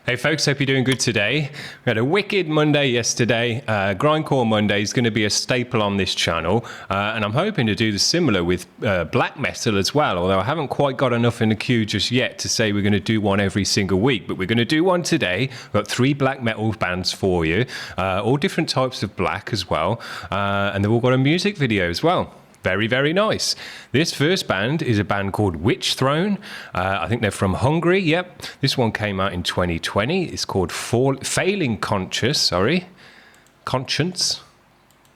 Hey folks, hope you're doing good today. We had a wicked Monday yesterday. Grindcore Monday is going to be a staple on this channel, and I'm hoping to do the similar with black metal as well, although I haven't quite got enough in the queue just yet to say we're going to do one every single week, but we're going to do one today. We've got 3 black metal bands for you, all different types of black as well, and they've all got a music video as well. Very, very nice. This first band is a band called Witchthrone. I think they're from Hungary. Yep. This one came out in 2020. It's called Failing Conscience.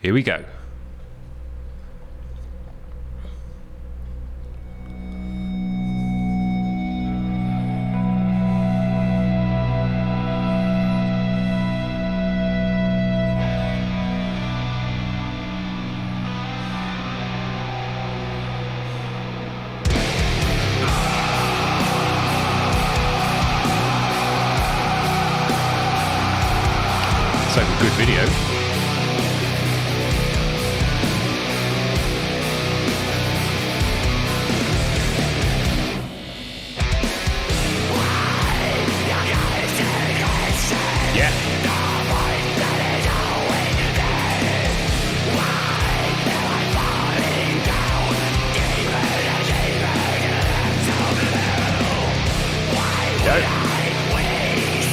Here we go. Like a good video. Yeah.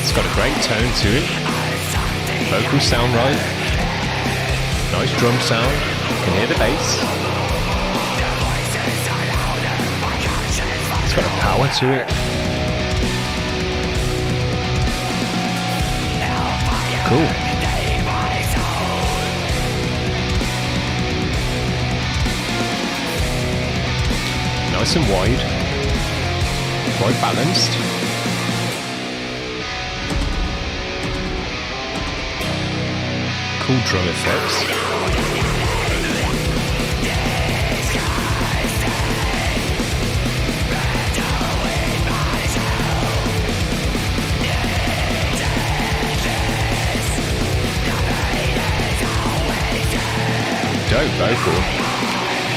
It's got a great tone to it. Vocals sound right. Nice drum sound. You can hear the bass. It's got a power to it. Cool. Nice and wide. Quite balanced. Cool drum effects. Dope vocal.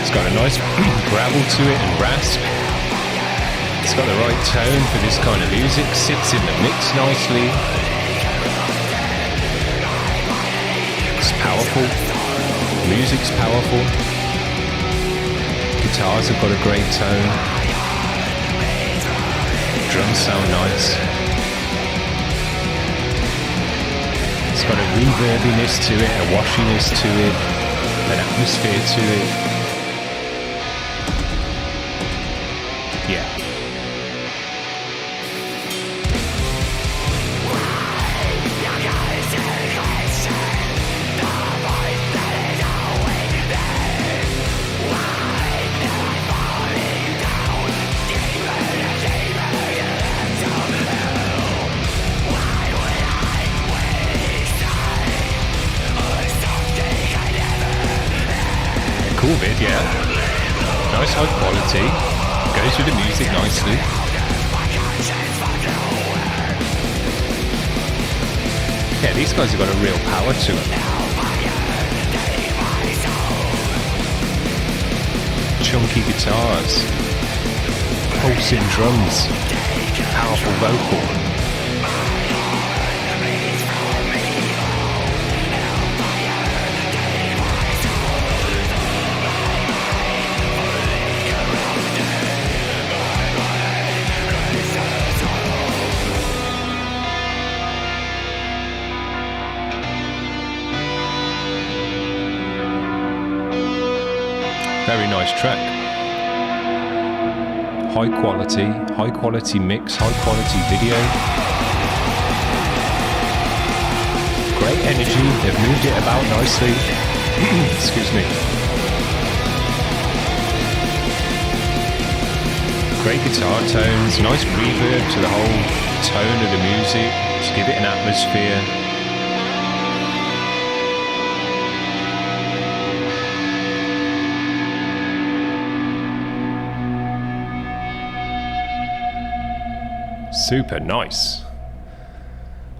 It's got a nice gravel to it and rasp. It's got the right tone for this kind of music. Sits in the mix nicely. Powerful, music's powerful, guitars have got a great tone, drums sound nice, it's got a reverbiness to it, a washiness to it, an atmosphere to it. Yeah. Cool vid, yeah. Nice high quality. Goes with the music nicely. Yeah, these guys have got a real power to them. Chunky guitars. Pulsing drums. Powerful vocal. Very nice track. High quality mix, high quality video. Great energy, they've moved it about nicely. Excuse me. Great guitar tones, nice reverb to the whole tone of the music, to give it an atmosphere. Super nice.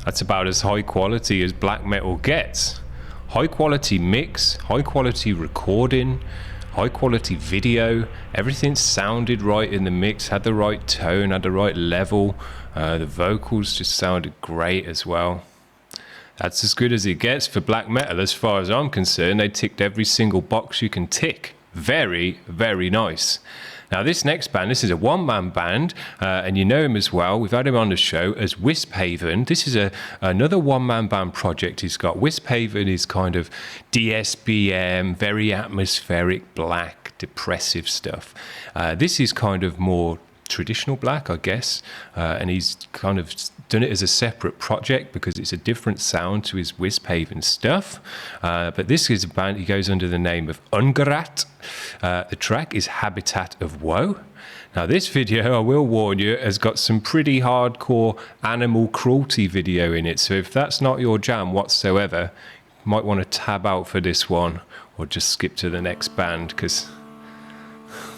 That's about as high quality as black metal gets. High quality mix, high quality recording, high quality video. Everything sounded right in the mix, had the right tone, had the right level. The vocals just sounded great as well. That's as good as it gets for black metal as far as I'm concerned. They ticked every single box you can tick. Very, very nice. Now this next band, this is a one-man band, and you know him as well. We've had him on the show as Witchthrone. This is another one-man band project he's got. Witchthrone is kind of DSBM, very atmospheric, black, depressive stuff. This is kind of more traditional black, I guess, and he's kind of done it as a separate project because it's a different sound to his Witchthrone stuff. But this is a band, he goes under the name of Ungarrat. The track is Habitat of Woe. Now this video, I will warn you, has got some pretty hardcore animal cruelty video in it. So if that's not your jam whatsoever, you might want to tab out for this one or just skip to the next band because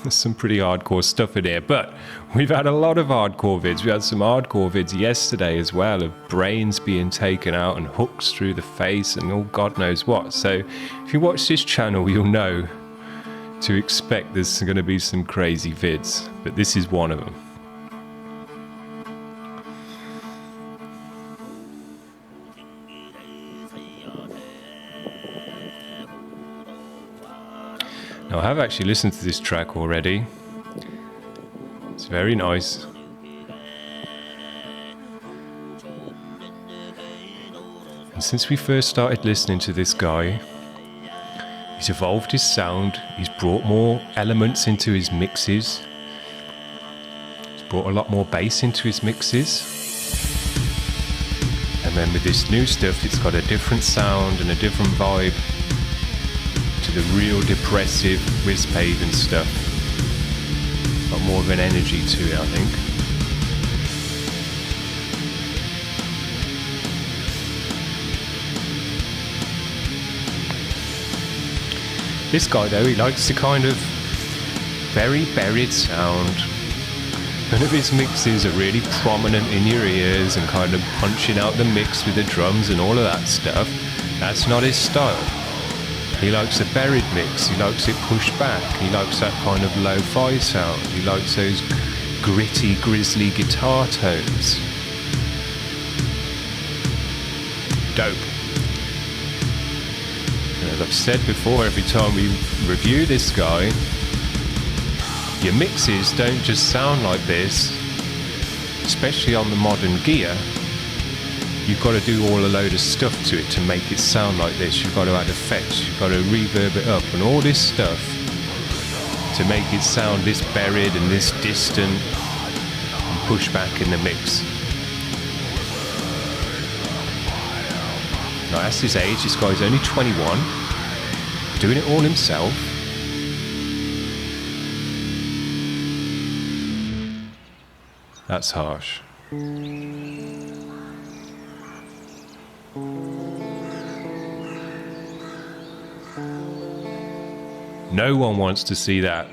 there's some pretty hardcore stuff in here. But we've had a lot of hardcore vids. We had some hardcore vids yesterday as well of brains being taken out and hooks through the face and all God knows what. So if you watch this channel, you'll know to expect there's going to be some crazy vids. But this is one of them. Now I have actually listened to this track already. It's very nice. And since we first started listening to this guy, he's evolved his sound, he's brought more elements into his mixes, he's brought a lot more bass into his mixes. And then with this new stuff, it's got a different sound and a different vibe to the real depressive Witchthrone stuff. Got more of an energy to it, I think. This guy though, he likes the kind of very buried sound. None of his mixes are really prominent in your ears and kind of punching out the mix with the drums and all of that stuff. That's not his style. He likes a buried mix, he likes it pushed back, he likes that kind of lo-fi sound, he likes those gritty, grisly guitar tones. Dope. And as I've said before, every time we review this guy, your mixes don't just sound like this, especially on the modern gear. You've got to do all a load of stuff to it to make it sound like this. You've got to add effects, you've got to reverb it up and all this stuff to make it sound this buried and this distant and push back in the mix. Now that's his age, this guy's only 21, doing it all himself. That's harsh. No one wants to see that.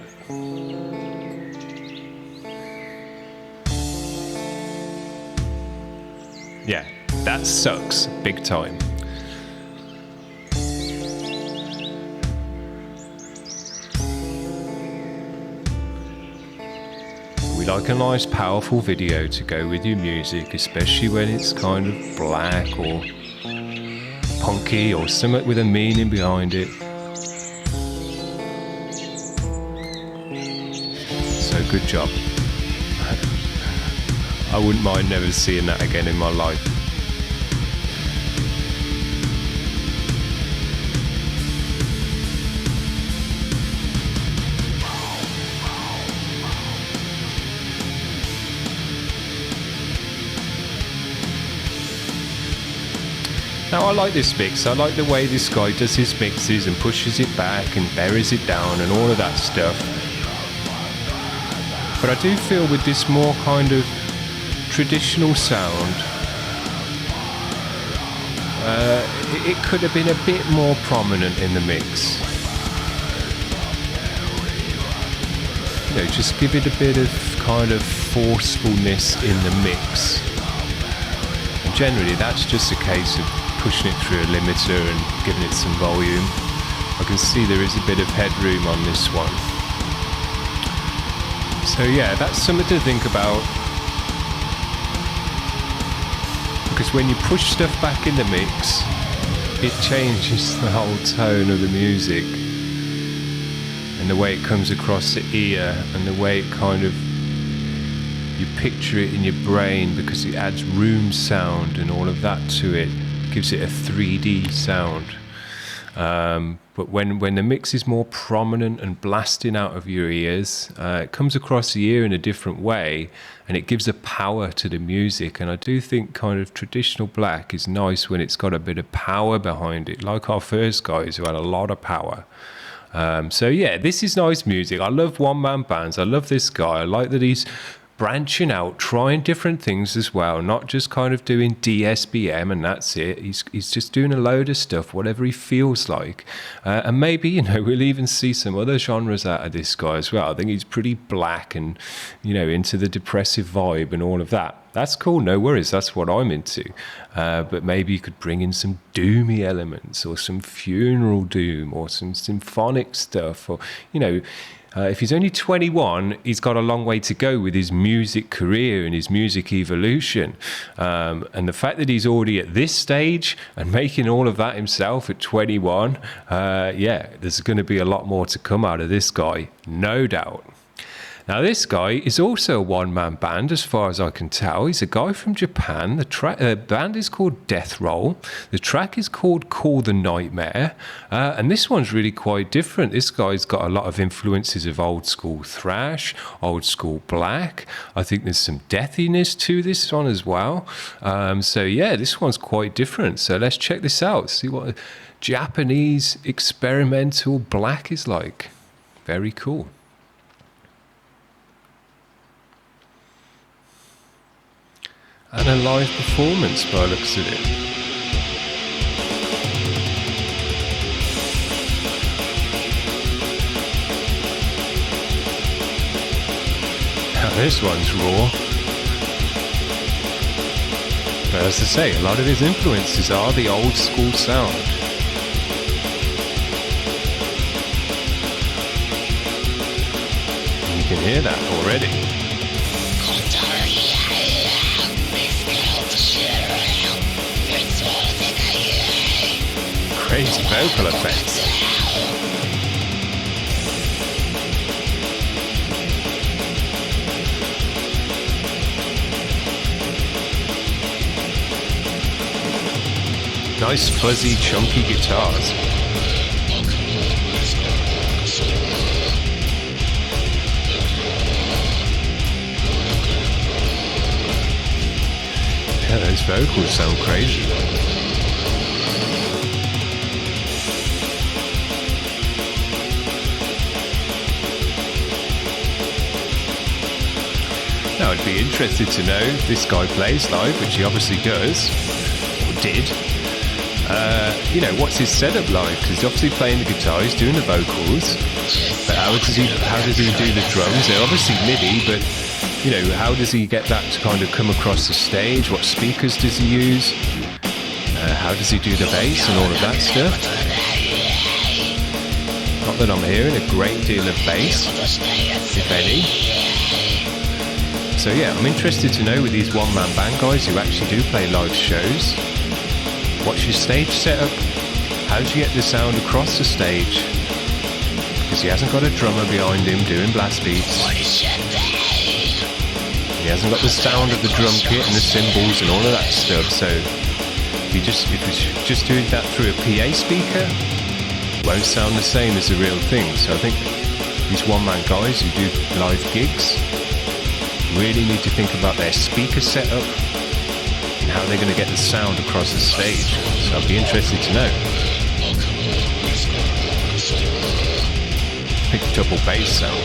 Yeah, that sucks big time. We like a nice powerful video to go with your music, especially when it's kind of black or punky or something with a meaning behind it. So good job. I wouldn't mind never seeing that again in my life. Now I like this mix, I like the way this guy does his mixes and pushes it back and buries it down and all of that stuff. But I do feel with this more kind of traditional sound, it could have been a bit more prominent in the mix. You know, just give it a bit of kind of forcefulness in the mix. And generally that's just a case of pushing it through a limiter and giving it some volume. I can see there is a bit of headroom on this one. So yeah, that's something to think about. Because when you push stuff back in the mix, it changes the whole tone of the music. And the way it comes across the ear, and the way it kind of, you picture it in your brain, because it adds room sound and all of that to it. Gives it a 3D sound. But when the mix is more prominent and blasting out of your ears, it comes across the ear in a different way, and it gives a power to the music. And I do think kind of traditional black is nice when it's got a bit of power behind it, like our first guys who had a lot of power. So yeah, this is nice music. I love one-man bands. I love this guy. I like that he's branching out, trying different things as well, not just kind of doing DSBM and that's it. He's just doing a load of stuff, whatever he feels like. And maybe, you know, we'll even see some other genres out of this guy as well. I think he's pretty black and, you know, into the depressive vibe and all of that. That's cool, no worries, that's what I'm into. But maybe you could bring in some doomy elements, or some funeral doom, or some symphonic stuff, or, you know, if he's only 21, he's got a long way to go with his music career and his music evolution. And the fact that he's already at this stage and making all of that himself at 21, yeah, there's going to be a lot more to come out of this guy, no doubt. Now, this guy is also a one-man band, as far as I can tell. He's a guy from Japan. The band is called Deathroll. The track is called Call the Nightmare. And this one's really quite different. This guy's got a lot of influences of old-school thrash, old-school black. I think there's some deathiness to this one as well. So, yeah, this one's quite different. So let's check this out, see what Japanese experimental black is like. Very cool. And a live performance by the looks of it. Now this one's raw. But as I say, a lot of his influences are the old school sound. And you can hear that already. Crazy vocal effects. Nice fuzzy chunky guitars. Yeah, those vocals sound crazy. Now, I'd be interested to know if this guy plays live, which he obviously does, or did. You know, what's his setup like? Because he's obviously playing the guitar, he's doing the vocals, but how does he do the drums? They're obviously MIDI, but, you know, how does he get that to kind of come across the stage? What speakers does he use? How does he do the bass and all of that stuff? Not that I'm hearing a great deal of bass, if any. So yeah, I'm interested to know with these one-man band guys who actually do play live shows, what's your stage setup? How do you get the sound across the stage? Because he hasn't got a drummer behind him doing blast beats. He hasn't got the sound of the drum kit and the cymbals and all of that stuff. So if he's just doing that through a PA speaker, it won't sound the same as the real thing. So I think these one-man guys who do live gigs really need to think about their speaker setup and how they're going to get the sound across the stage. So I'd be interested to know. Big double bass sound.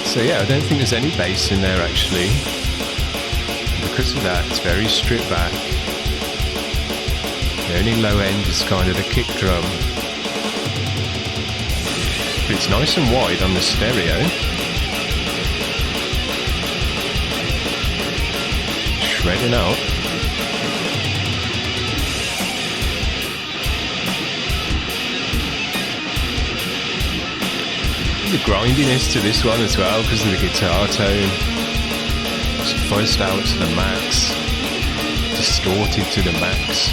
So yeah, I don't think there's any bass in there actually. Because of that, it's very stripped back. The only low end is kind of the kick drum. It's nice and wide on the stereo. Shredding out. The grindiness to this one as well because of the guitar tone. It's fuzzed out to the max, distorted to the max.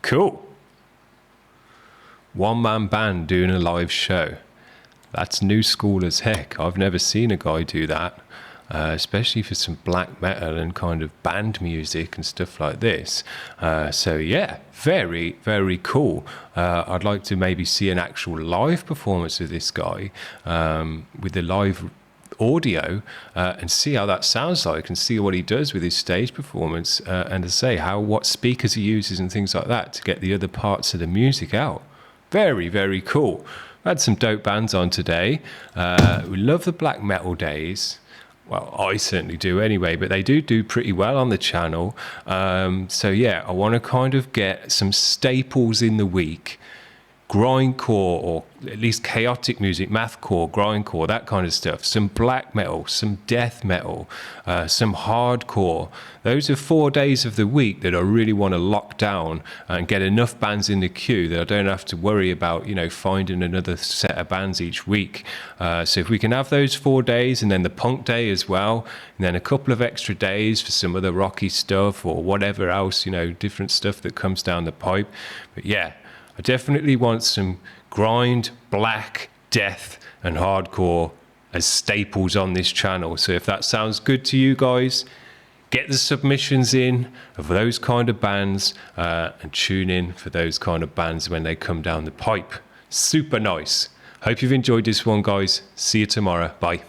Cool. One-man band doing a live show. That's new school as heck. I've never seen a guy do that, especially for some black metal and kind of band music and stuff like this. So yeah, very, very cool. I'd like to maybe see an actual live performance of this guy with the live audio and see how that sounds like and see what he does with his stage performance and to say what speakers he uses and things like that to get the other parts of the music out. Very, very cool. We had some dope bands on today. We love the black metal days. Well, I certainly do anyway, but they do pretty well on the channel. So yeah, I want to kind of get some staples in the week. Grindcore, or at least chaotic music, mathcore, grindcore, that kind of stuff. Some black metal, some death metal, some hardcore. Those are 4 days of the week that I really want to lock down and get enough bands in the queue that I don't have to worry about, finding another set of bands each week. So if we can have those 4 days and then the punk day as well, and then a couple of extra days for some other rocky stuff or whatever else, different stuff that comes down the pipe. But yeah, I definitely want some grind, black, death, and hardcore as staples on this channel. So if that sounds good to you guys, get the submissions in of those kind of bands and tune in for those kind of bands when they come down the pipe. Super nice. Hope you've enjoyed this one, guys. See you tomorrow. Bye.